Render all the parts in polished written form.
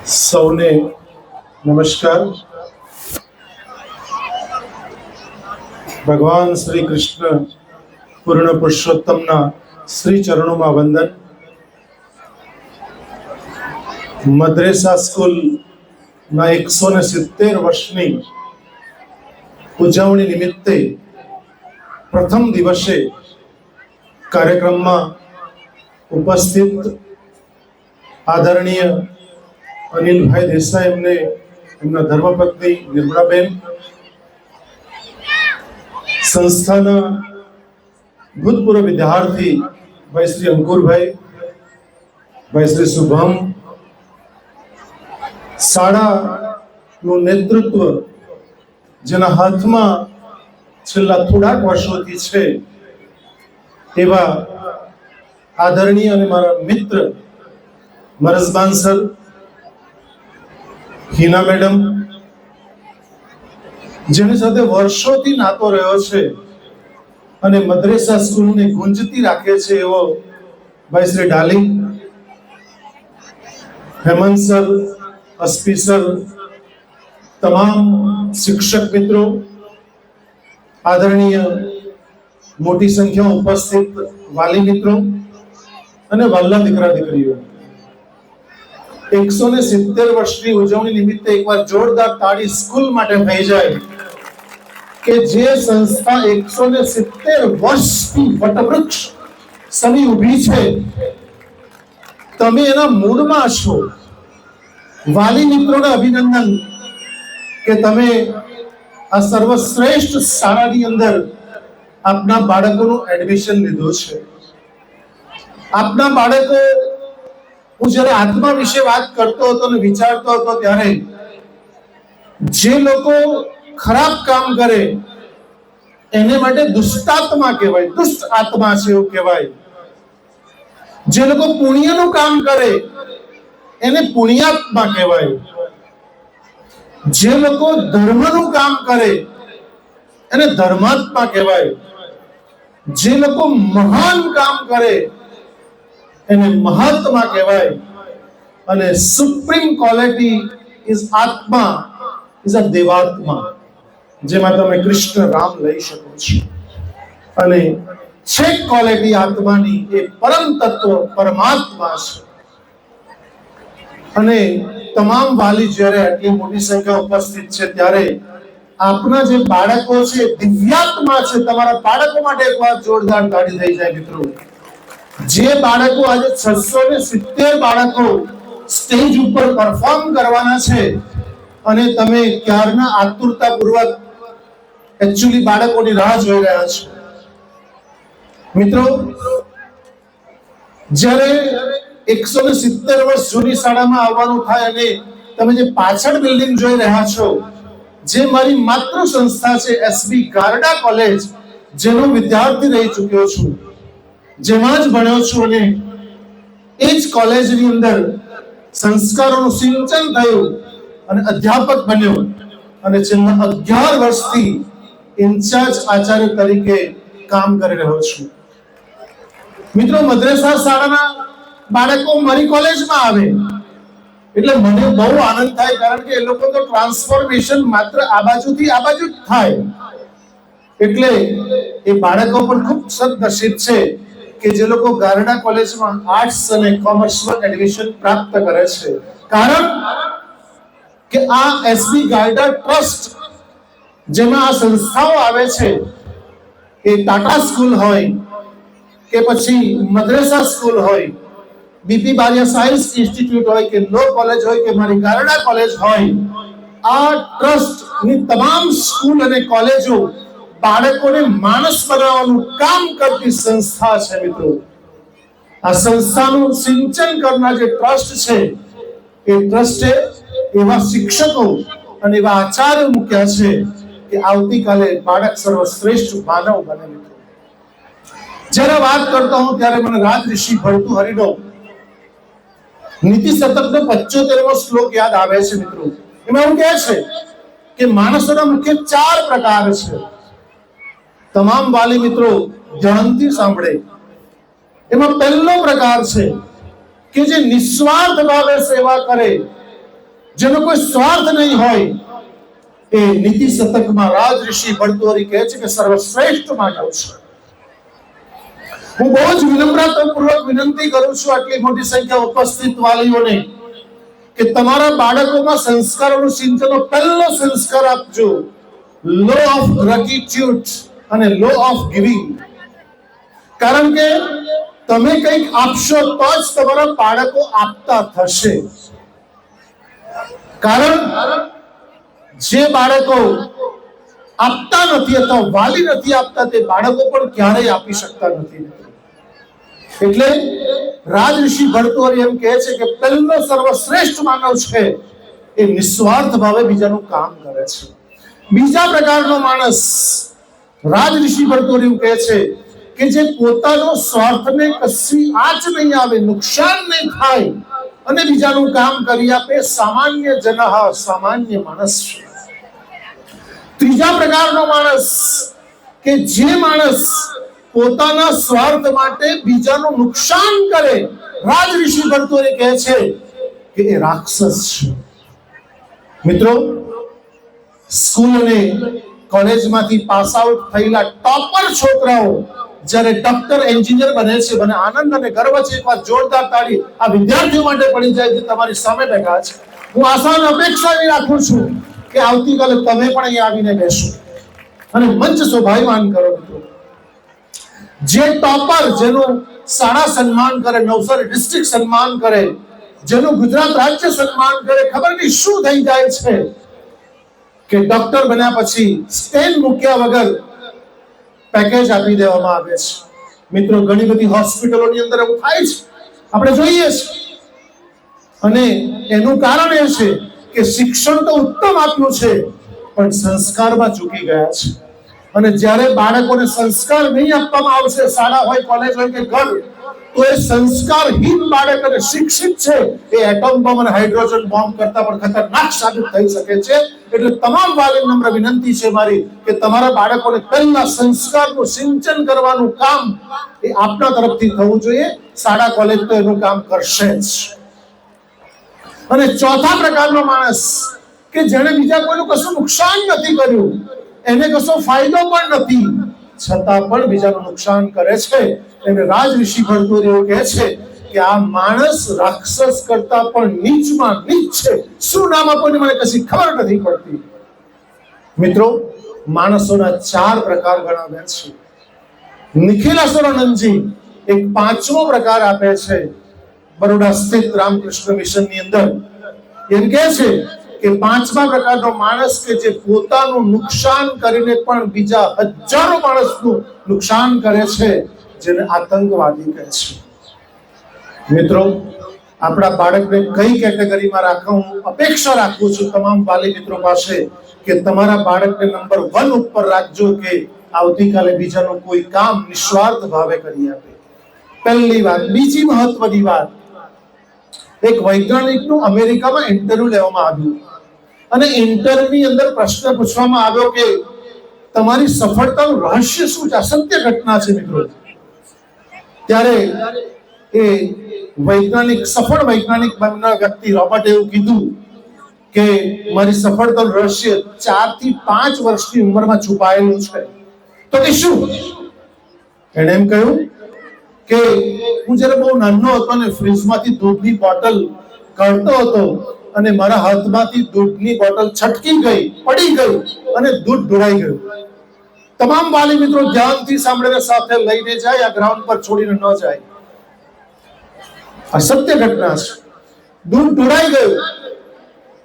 સૌને નમસ્કાર. ભગવાન શ્રી કૃષ્ણ પૂર્ણ પુરુષોત્તમના શ્રી ચરણોમાં વંદન. મદ્રેસા સ્કૂલના 170 વર્ષની ઉજવણી નિમિત્તે પ્રથમ દિવસે કાર્યક્રમમાં ઉપસ્થિત આદરણીય અનિલભાઈ દેસાઈ, એમના ધર્મપત્ની નિર્મળાબેન, સંસ્થાના ભૂતપૂર્વ વિદ્યાર્થી ભાઈ શ્રી અંકુરભાઈ, ભાઈ શ્રી શુભમ, શાળાનું નેતૃત્વ જેના હાથમાં છેલ્લા થોડાક વર્ષોથી છે એવા આદરણીય અને મારા મિત્ર મરઝબાન સર, હિના મેડમ, જેની સાથે વર્ષોથી નાતો રહ્યો છે અને મદ્રેસા સ્કૂલને ગુંજતી રાખે છે એવો ભાઈ શ્રી ડાલિંગ, હેમંત સર, અસ્પી સર, તમામ શિક્ષક મિત્રો, આદરણીય મોટી સંખ્યામાં ઉપસ્થિત વાલી મિત્રો અને વાલા દીકરા દીકરીઓ, 170 વર્ષની ઉજવણી નિમિત્તે એકવાર જોરદાર તાળી સ્કૂલ માટે થઈ જાય કે જે સંસ્થા 170 વર્ષથી વટવૃક્ષ સમી ઊભી છે. તમે એના મૂળમાં છો. વાલી મિત્રોને અભિનંદન કે તમે આ સર્વશ્રેષ્ઠ શાળાની અંદર આપના બાળકોનું એડમિશન લીધું છે. આપના બાળકો, હું જ્યારે આત્મા વિશે વાત કરતો હતો અને વિચારતો હતો ત્યારે જે લોકો ખરાબ કામ કરે એને માટે દુષ્ટાત્મા કહેવાય, દુષ્ટ આત્મા છે એવું કહેવાય. જે લોકો પુણ્યનું કામ કરે એને પુણ્યાત્મા કહેવાય. જે લોકો ધર્મનું કામ કરે એને ધર્માત્મા કહેવાય. જે લોકો મહાન કામ કરે એને મહાત્મા કહેવાય. અને સુપ્રીમ ક્વોલિટી ઇઝ આત્મા, ઇઝ અ દેવાત્મા, જેમાં તમે કૃષ્ણ રામ લઈ શકો છો. અને છેક ક્વોલિટી આત્માની એ પરમ તત્વ પરમાત્મા છે. અને તમામ વાલી જ્યારે આટલી મોટી સંખ્યા ઉપસ્થિત છે ત્યારે આપના જે બાળકો છે દિવ્યાત્મા છે. તમારા બાળકો માટે એકવાર જોરદાર તાળી થઈ જાય મિત્રો. જે બાળકો આજે 670 બાળકો સ્ટેજ ઉપર પરફોર્મ કરવાના છે અને તમે ક્યારના આતુરતાપૂર્વક એકચ્યુઅલી બાળકોની રાહ જોઈ રહ્યા છો મિત્રો. જ્યારે 170 વર્ષ જૂની શાળામાં આવવાનું થાય અને તમે જે પાછળ બિલ્ડિંગ જોઈ રહ્યા છો, જે મારી માતૃ સંસ્થા છે એસબી ગારડા કોલેજ, જેનો વિદ્યાર્થી રહી ચૂક્યો છું, જેમાં જ ભણ્યો છું અને એ જ કોલેજની અંદર સંસ્કારોનું સિંચન થયું અને અધ્યાપક બન્યો અને છેલ્લા 11 વર્ષથી ઇન્ચાર્જ આચાર્ય તરીકે કામ કરી રહ્યો છું મિત્રો. મદ્રેસા શાળાના બાળકો મારી કોલેજમાં આવે એટલે મને બહુ આનંદ થાય, કારણ કે એ લોકો તો ટ્રાન્સફોર્મેશન માત્ર આ બાજુથી આ બાજુ જ થાય. એટલે એ બાળકો પણ ખૂબ સદનસીબ છે કે જે લોકો ગારડા કોલેજમાં આર્ટ્સ અને કોમર્સમાં એડમિશન પ્રાપ્ત કરે છે. કારણ કે આ એસબી ગારડા ટ્રસ્ટ, જેમાં આ સંસ્થાઓ આવે છે, એ ટાટા સ્કૂલ હોય કે પછી મદ્રેસા સ્કૂલ હોય, બીપી બારિયા સાયન્સ ઇન્સ્ટિટ્યૂટ હોય કે લો કોલેજ હોય કે મારી ગારડા કોલેજ હોય, આ ટ્રસ્ટની તમામ સ્કૂલ અને કોલેજો બાળકોને માણસ બનાવવાનું કામ કરતી સંસ્થા છે મિત્રો. આ સંસ્થાનું સિંચન કરનાર જે ટ્રસ્ટ છે એ ટ્રસ્ટે એવા શિક્ષકો અને એવા આચાર્ય મૂક્યા છે કે આવતીકાલે બાળક સર્વશ્રેષ્ઠ માનવ બને મિત્રો. જ્યારે વાત કરતો હું ત્યારે મને રાજઋષિ ભર્તૃહરિનો નીતિ શતકનો 75મો શ્લોક યાદ આવે છે મિત્રો. એમાં એવું કહે છે કે માણસોના મુખ્ય 4 પ્રકાર છે. તમામ વાલી મિત્રો ધ્યાનથી સાંભળે. એમાં પહેલો પ્રકાર છે કે જે નિસ્વાર્થ ભાવે સેવા કરે જેનો કોઈ સ્વાર્થ નહીં હોય, એ નીતિ શતકમાં રાજઋષિ ભર્તૃહરિ કહે છે કે સર્વશ્રેષ્ઠ માનવ છે. હું બહુ જ વિનમ્રતાપૂર્વક વિનંતી કરું છું આટલી મોટી સંખ્યા ઉપસ્થિત વાલીઓને કે તમારા બાળકોમાં સંસ્કારોનું સિંચનનો પહેલો સંસ્કાર આપજો, લો ઓફ ગ્રેટિટ્યુડ અને લો ઓફ ગિવિંગ. કારણ કે તમે કંઈક આપશો તો જ તમારા બાળકો આપતા થશે. કારણ જે બાળકો આપતા નથી અથવા વાલી નથી આપતા, તે બાળકો પણ ક્યારેય આપી શકતા નથી. એટલે રાજઋષિ ભર્તૃહરિ એમ કહે છે કે પહેલો સર્વશ્રેષ્ઠ માનવ છે એ નિસ્વાર્થ ભાવે બીજાનું કામ કરે છે. બીજા પ્રકારનો માણસ રાજઋષિ ભર્તૃહરિ કહે છે કે જે પોતાનો સ્વાર્થને કશી આંચ નહીં આવે, નુકસાન નહીં થાય અને બીજાનું કામ કરી આપે, સામાન્ય જનઃ, સામાન્ય માણસ છે. ત્રીજા પ્રકારનો માણસ કે જે માણસ પોતાના સ્વાર્થ માટે બીજાનું નુકસાન કરે, રાજઋષિ ભર્તૃહરિ કહે છે કે એ રાક્ષસ છે. મિત્રો, સ્કૂલ અને કોલેજમાંથી પાસ આઉટ થયેલા ટોપર છોકરાઓ જ્યારે ડોક્ટર, એન્જિનિયર બને છે, મને આનંદ અને ગર્વ છે. એકવાર જોરદાર તાળી આ વિદ્યાર્થીઓ માટે પડી જાય જે તમારી સામે બેઠા છે. હું આશા અને અપેક્ષા એવી રાખું છું કે આવતીકાલે તમે પણ અહીંયા આવીને બેસો અને મંચ શોભાયમાન કરો. મિત્રો, જે ટોપર, જેનું શાળા સન્માન કરે, નવસારી ડિસ્ટ્રિક્ટ સન્માન કરે, જેનું ગુજરાત રાજ્ય સન્માન કરે, ખબર નહીં શું થઈ જાય છે કે ડોક્ટર બન્યા પછી સ્ટેન્ડ મૂક્યા વગર પેકેજ આપી દેવામાં આવે છે. મિત્રો, ઘણી બધી હોસ્પિટલોની અંદર એવું થાય છે, આપણે જોઈએ છીએ. અને એનું કારણ એ છે કે શિક્ષણ તો ઉત્તમ આપ્યું છે પણ સંસ્કારમાં ચૂકી ગયા છે. અને જ્યારે બાળકોને સંસ્કાર નહીં આપવામાં આવશે, શાળા હોય, કોલેજ હોય કે ઘર, તો એ સંસ્કારહીન બાળક અને શિક્ષિત છે એ એટમ બોમ્બ અને હાઇડ્રોજન બોમ્બ કરતા પણ ખતરનાક સાબિત થઈ શકે છે. એટલે તમામ વાલીને નમ્ર વિનંતી છે મારી કે તમારા બાળકોને પહેલા સંસ્કારનું સિંચન કરવાનું કામ એ આપના તરફથી થવું જોઈએ. શાળા કોલેજ તો એનું કામ કરશે જ. અને ચોથા પ્રકારનો માણસ કે જેણે બીજા કોઈનું કશું નુકસાન નથી કર્યું, એને કશો ફાયદો પણ નથી, છતાં પણ બીજાનું નુકસાન કરે છે, એને રાજઋષિ ભર્તૃહરિ એવું કહે છે કે આ માણસ રાક્ષસ કરતા પણ નીચમાં નીચ છે. શું નામ આપોને મને કશી ખબર નથી પડતી. મિત્રો, માણસોના 4 પ્રકાર ગણાવ્યા છે. નિખિલાસુરાનંદજી એક 5મો પ્રકાર આપે છે બરોડા સ્થિત રામકૃષ્ણ મિશનની અંદર. એમ કહે છે કે 5મા પ્રકારનો માણસ કે જે પોતાનું નુકસાન કરીને પણ બીજા હજારો માણસનું નુકસાન કરે છે, જેને આતંકવાદી કહે છે. મિત્રો, આપણા બાળકને કઈ કેટેગરીમાં રાખવા હું અપેક્ષા રાખું છું તમામ વાલી મિત્રો પાસે કે તમારા બાળકને નંબર 1 ઉપર રાખજો કે આવતીકાલે બીજાનું કોઈ કામ નિસ્વાર્થ ભાવે કરી આપે. પહેલી વાત. બીજી મહત્વની વાત, એક વૈજ્ઞાનિકનું અમેરિકામાં ઇન્ટરવ્યુ લેવામાં આવ્યું અને ઇન્ટરવ્યુની અંદર પ્રશ્ન પૂછવામાં આવ્યો કે તમારી સફળતાનું રહસ્ય શું છે? સત્ય ઘટના છે મિત્રો. ત્યારે એ વૈજ્ઞાનિક, સફળ વૈજ્ઞાનિક બનનાર વ્યક્તિ રોબર્ટ એવું કીધું કે મારી સફળતાનું રહસ્ય 4 થી 5 વર્ષની ઉંમરમાં છુપાયેલું છે. તો કે શું? એણે એમ કહ્યું કે હું જ્યારે બહુ નાનો હતો ને ફ્રીજમાંથી દૂધની બોટલ કાઢતો હતો અને મારા હાથમાંથી દૂધની બોટલ છટકી ગઈ, પડી ગઈ અને દૂધ ઢોળાઈ ગયું. તમામ વાલી મિત્રો ધ્યાનથી સાંભળીને સાથે લઈને જાય, આ ગ્રાઉન્ડ પર છોડીને ન જાય. આ સત્ય ઘટના છે. દૂધ ઢોળાઈ ગયું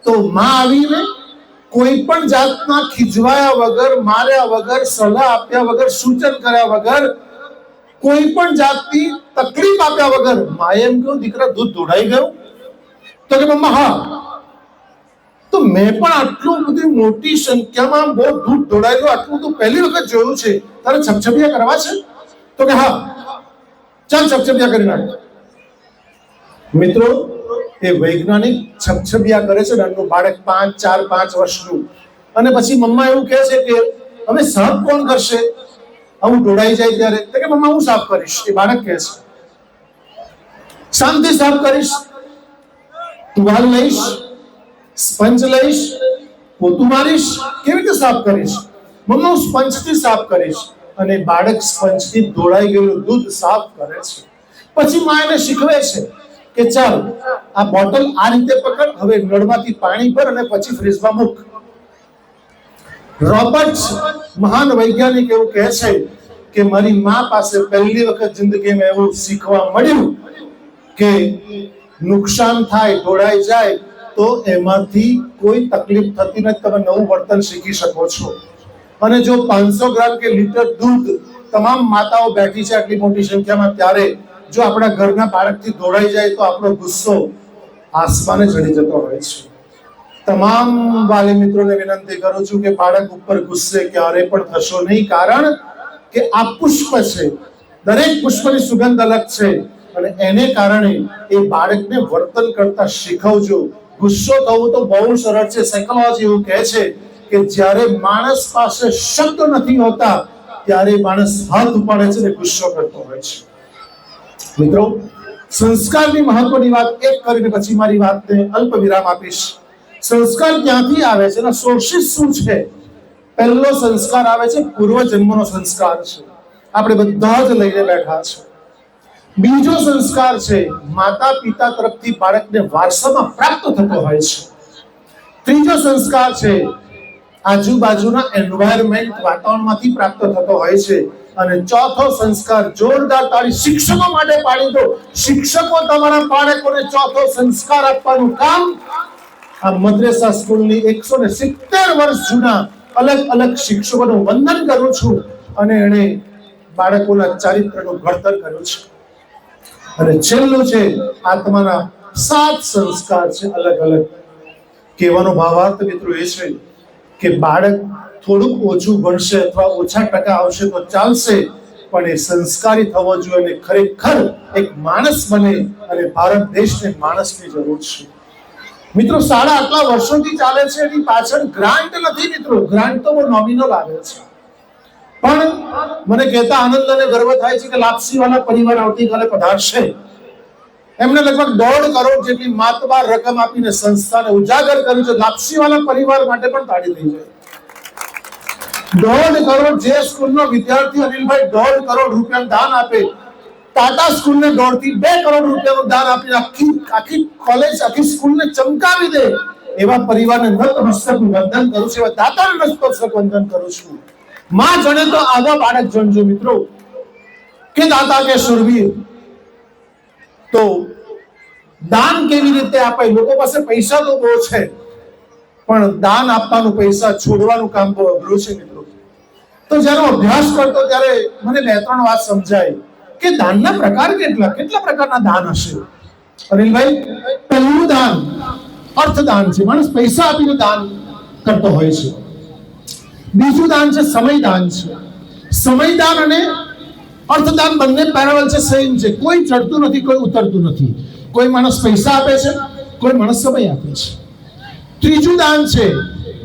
તો માં આવીને કોઈ પણ જાતના ખીજવાયા વગર, માર્યા વગર, સલાહ આપ્યા વગર, સૂચન કર્યા વગર, કોઈ પણ જાતની તકલીફ આપ્યા વગર માએ એમ કહ્યું, દીકરા દૂધ ઢોળાઈ ગયું? તો કે મમ્મા હા. તો મેં પણ આટલું બધી મોટી સંખ્યામાં બહુ દૂધ ઢોળાયેલું આટલું બધું પહેલી વખત જોયું છે, તારે છપછપિયા કરવા છે? તો કે હા, ચાલ છપછપિયા કરી નાખ. મિત્રો, એ વૈજ્ઞાનિક છપછપિયા કરે છે, નાનું બાળક 4-5 વર્ષનું, અને પછી મમ્મા એવું કહે છે કે હવે સાફ કોણ કરશે આવું ઢોળાઈ જાય ત્યારે? તો કે મમ્મા હું સાફ કરીશ. એ બાળક કહે છે શાંતિ સાફ કરીશ, ટુવાલ લઈશ, સ્પંજ લઈશ, પોતું મારીશ, કેવી રીતે સાફ કરીશ? મમ્મા હું સ્પંજથી સાફ કરીશ. અને બાળક સ્પંજથી ઢોળાઈ ગયેલું દૂધ સાફ કરે છે. પછી માં એને શીખવે છે કે ચાલ આ બોટલ આ રીતે પકડ, હવે નળમાંથી પાણી ભર અને પછી ફ્રીજમાં મૂક. રોબર્ટ મહાન વૈજ્ઞાનિક એવું કહે છે કે મારી માં પાસે પહેલી વખત જિંદગીમાં એવું શીખવા મળ્યું કે નુકસાન થાય, ઢોળાઈ જાય તો એમાંથી કોઈ તકલીફ થતી નથી, તમે નવું વર્તન શીખી શકો છો. અને જો 500 ગ્રામ કે લીટર દૂધ તમામ માતાઓ બેઠી છે આટલી મોટી સંખ્યામાં, ત્યારે જો આપણા ઘરના બાળકથી ઢોળાઈ જાય તો આપણો ગુસ્સો આસમાને ચડી જતો હોય છે. તમામ વાલી મિત્રોને વિનંતી કરું છું કે બાળક ઉપર ગુસ્સે ક્યારે પણ થશો નહીં, કારણ કે આ પુષ્પ છે, દરેક પુષ્પની સુગંધ અલગ છે અને એને કારણે એ બાળકને વર્તન કરતા શીખવજો. ગુસ્સો થવું તો બહુ સરળ છે. સાયકોલોજી એવું કહે છે કે જ્યારે માણસ પાસે શબ્દ નથી હોતા ત્યારે માણસ હાથ ઉપાડે છે અને ગુસ્સો કરતો હોય છે. મિત્રો, સંસ્કારની મહત્વની વાત એક કરીને પછી મારી વાતને અલ્પ વિરામ આપીશ. સંસ્કાર ક્યાંથી આવે છે અને સોર્સિસ શું છે? પહેલો સંસ્કાર આવે છે પૂર્વજન્મનો સંસ્કાર છે, આપણે બધા જ લઈને બેઠા છે. બીજો સંસ્કાર છે માતા પિતા તરફથી બાળકને વારસામાં પ્રાપ્ત થતો હોય છે. ત્રીજો સંસ્કાર છે આજુબાજુના એન્વાયરમેન્ટ, વાતાવરણમાંથી પ્રાપ્ત થતો હોય છે. અને ચોથો સંસ્કાર, જોરદાર તાળી શિક્ષકો માટે પાડી દો. શિક્ષકો તમારા બાળકોને ચોથો સંસ્કાર આપવાનું કામ આ મદ્રેસા સ્કૂલની 170 વર્ષ જૂના અલગ અલગ શિક્ષકોનું વંદન કરું છું. અને એને બાળકોના ચારિત્રનું ઘડતર કર્યું છે. અને છેલ્લું છે આત્માના 7 સંસ્કાર છે અલગ અલગ. કહેવાનો ભાવાર્થ મિત્રો એ છે કે બાળક થોડુંક ઓછું ભણશે અથવા ઓછા ટકા આવશે તો ચાલશે, પણ એ સંસ્કારી થવો જોઈએ અને ખરેખર એક માણસ બને. અને ભારત દેશને માણસની જરૂર છે. મિત્રો, શાળા આટલા વર્ષોથી ચાલે છે, એની પાછળ ગ્રાન્ટ નથી મિત્રો. ગ્રાન્ટ તો બહુ નોમિનલ આવે છે. પણ મને કહેતા આનંદ અને ગર્વ થાય છે કે લાપસીવાલા પરિવાર આવતીકાલે પધારશે. એમને લગભગ 1.5 કરોડ જેટલી માતબાર રકમ આપીને સંસ્થાને ઉજાગર કર્યું છે. લાપસીવાલા પરિવાર માટે પણ તાળી થઈ જાય. 1.5 કરોડ જે સ્કૂલનો વિદ્યાર્થી અનિલભાઈ 1.5 કરોડ રૂપિયા દાન આપે, ટાટા સ્કૂલને 1.5 થી 2 કરોડ રૂપિયાનું દાન આપીને આખી કોલેજ, આખી સ્કૂલને ચમકાવી દે, એવા પરિવારને નતમસ્તક વંદન કરું છું, એવા દાતાને નતમસ્તક વંદન કરું છું. માં જણે તો આવા બાળક જણજો મિત્રો, કે દાતા કે સુરવીર. તો દાન કેવી રીતે આપે? લોકો પાસે પૈસા તો બહુ છે, પણ દાન આપવાનું, પૈસા છોડવાનું કામ બહુ અઘરું છે મિત્રો. તો જ્યારે અભ્યાસ કરતો ત્યારે મને 2-3 વાત સમજાય કે દાનના પ્રકાર કેટલા પ્રકારના દાન હશે. અનિલભાઈ, પહેલું દાન અર્થદાન છે, માણસ પૈસા આપીને દાન કરતો હોય છે. બીજું દાન છે સમયદાન છે. સમયદાન અને અર્થદાન બંને પેરેલલ છે, સેમ છે. કોઈ ચડતું નથી, કોઈ ઉતરતું નથી. કોઈ માણસ પૈસા આપે છે, કોઈ માણસ સમય આપે છે. ત્રીજું દાન છે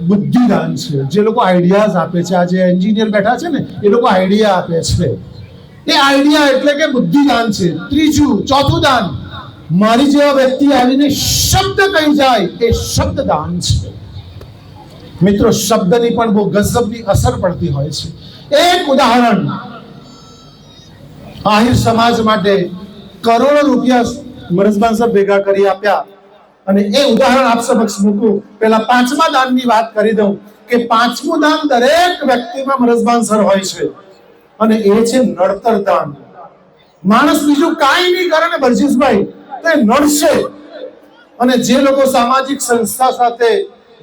બુદ્ધિદાન છે. જે લોકો આઈડિયાઝ આપે છે, આજે એન્જિનિયર બેઠા છે ને, એ લોકો આઈડિયા આપે છે. એ આઈડિયા એટલે કે બુદ્ધિદાન છે. ચોથું દાન, મારી જેવા વ્યક્તિ આવીને શબ્દ કહી જાય, એ શબ્દદાન છે. મિત્રો, શબ્દની પણ બહુ ગજબની અસર પડતી હોય છે. એક ઉદાહરણ, આહિર સમાજ માટે કરોડો રૂપિયા મરઝબાન સાહેબ ભેગા કરી આપ્યા. અને એ ઉદાહરણ આપ સમક્ષ મૂકું. પહેલા 5મા દાનની વાત કરી દઉં કે 5મું દાન દરેક વ્યક્તિમાં મરઝબાન સર હોય છે, અને એ છે નડતર દાન. માણસ બીજું કાંઈ નહીં કરે ને બરજીસભાઈ, તો એ નડશે. અને જે લોકો સામાજિક સંસ્થા સાથે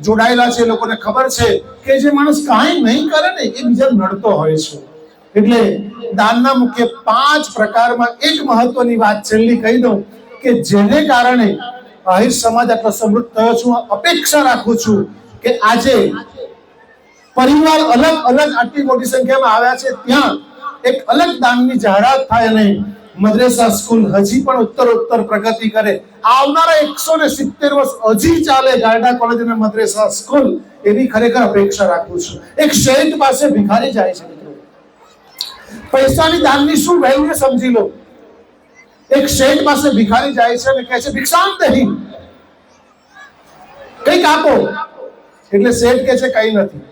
જોડાયેલા છે, લોકોને ખબર છે કે જે માણસ કાંઈ નહીં કરે ને, એ બીજા નડતો હોય છે. એટલે દાનના મુખ્ય 5 પ્રકારમાં એક મહત્વની વાત છેલ્લી કહી દઉં કે જેને કારણે આહિર સમાજ આટલો સમૃદ્ધ થયો છું. અપેક્ષા રાખું છું કે આજે પરિવાર અલગ અલગ આટલી મોટી સંખ્યામાં આવ્યા છે, ત્યાં એક અલગ દાનની જાહેરાત થાય અને મદ્રેસા સ્કૂલ હજી પણ ઉત્તરોત્તર પ્રગતિ કરે. આવનારા 170 વર્ષ હજી ચાલે ગારડા કોલેજ અને મદ્રેસા સ્કૂલ, એવી ખરેખર અપેક્ષા રાખું છું. એક શેઠ પાસે ભિખારી જાય છે મિત્રો, પૈસાની દાનની શું વેલ્યુ સમજી લો. એક શેઠ પાસે ભિખારી જાય છે અને કહે છે ભિક્ષામ દેહી. કંઈક આપો, એટલે શેઠ કહે છે કંઈ નથી.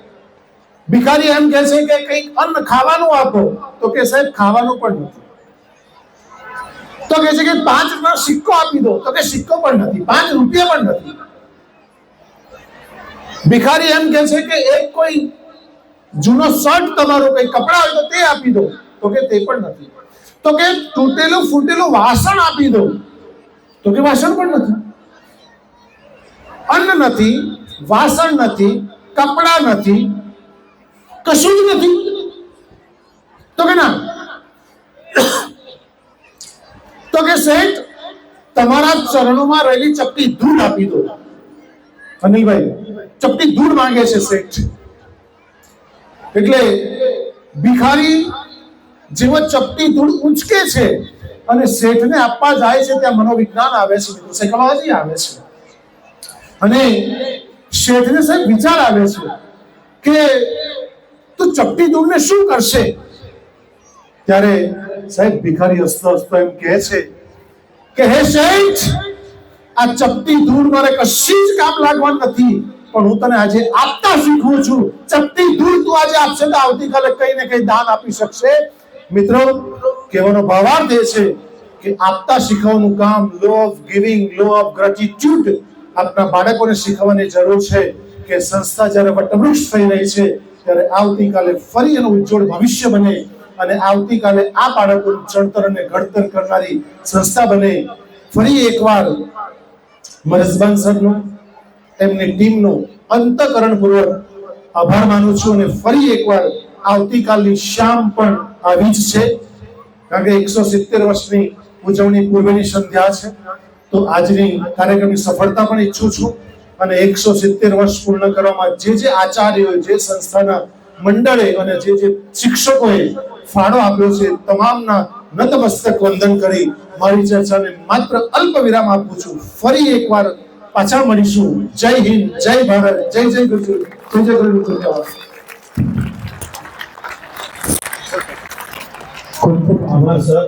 ભિખારી એમ કહે છે કે કંઈક અન્ન ખાવાનું આપો, તો કે સાહેબ ખાવાનું પણ નથી. તો કહે છે કે 5 રૂપિયાનો સિક્કો આપી દો, તો કે સિક્કો પણ નથી, 5 રૂપિયા પણ નથી. ભિખારી એમ કહે છે કે એક કોઈ જૂનો શર્ટ તમારો કઈ કપડા હોય તો તે આપી દો, તો કે તે પણ નથી. તો કે તૂટેલું ફૂટેલું વાસણ આપી દો, તો કે વાસણ પણ નથી. અન્ન નથી, વાસણ નથી, કપડા નથી, કશું જ નથી. તો કે ના. તો કે શેઠ તમારા ચરણોમાં રહેલી ચપટી ધૂળ આપી દો. અનિલભાઈ ચપટી ધૂળ માંગે છે શેઠ. એટલે ભિખારી જેવો ચપટી ધૂળ ઉંચકે છે અને શેઠને આપવા જાય છે, ત્યાં મનોવિજ્ઞાન આવે છે, સાયકોલોજી આવે છે. અને શેઠને સાહેબ વિચાર આવે છે કે તું ચપટી ધૂળને શું કરશે? ત્યારે સાહેબ ભિખારી હસતો હસતો એમ કહે છે કે હે શેઠ, આ ચપટી ધૂળ મારે કશી જ કામ લાગવાનું નથી, પણ હું તને આજે આપતા શીખવું છું. ચપટી ધૂળ તું આજે આપશે તો આવતીકાલે કઈ ને કઈ દાન આપી શકશે. મિત્રો, કહેવાનો ભાવાર્થ એ છે કે આપતા શીખવાનું કામ, law of giving, law of gratitude આપણા બાળકોને શીખવવાની જરૂર છે. કે સંસ્થા જ્યારે વટવૃક્ષ થઈ રહી છે ત્યારે આવતીકાલે ફરી એનું ઉજ્જવળ ભવિષ્ય બને અને આવતીકાલે આ બાળકોનું ચણતર અને ઘડતર કરનારી સંસ્થા બને. ફરી એકવાર મરઝબાન સરનો, એમની ટીમનો અંતઃકરણપૂર્વક આભાર માનું છું. અને ફરી એકવાર આવતીકાલની શામ પણ આવી જ છે, કારણ કે 170 વર્ષની ઉજવણી પૂર્વેની સંધ્યા છે. તો આજની કાર્યક્રમની સફળતા પણ ઈચ્છું છું. અને 170 વર્ષ પૂર્ણ કરવામાં જે આચાર્યોએ, જે સંસ્થાના મંડળે અને જે શિક્ષકોએ ફાળો આપ્યો છે, તમામના નતમસ્તક વંદન કરી મારી ચર્ચાને માત્ર અલ્પ વિરામ આપું છું. ફરી એકવાર પાછા મળીશું. જય હિન્દ, જય ભારત, જય જય ગુરુ, જય જય ગુરુ. ખૂબ ખૂબ આભાર સર.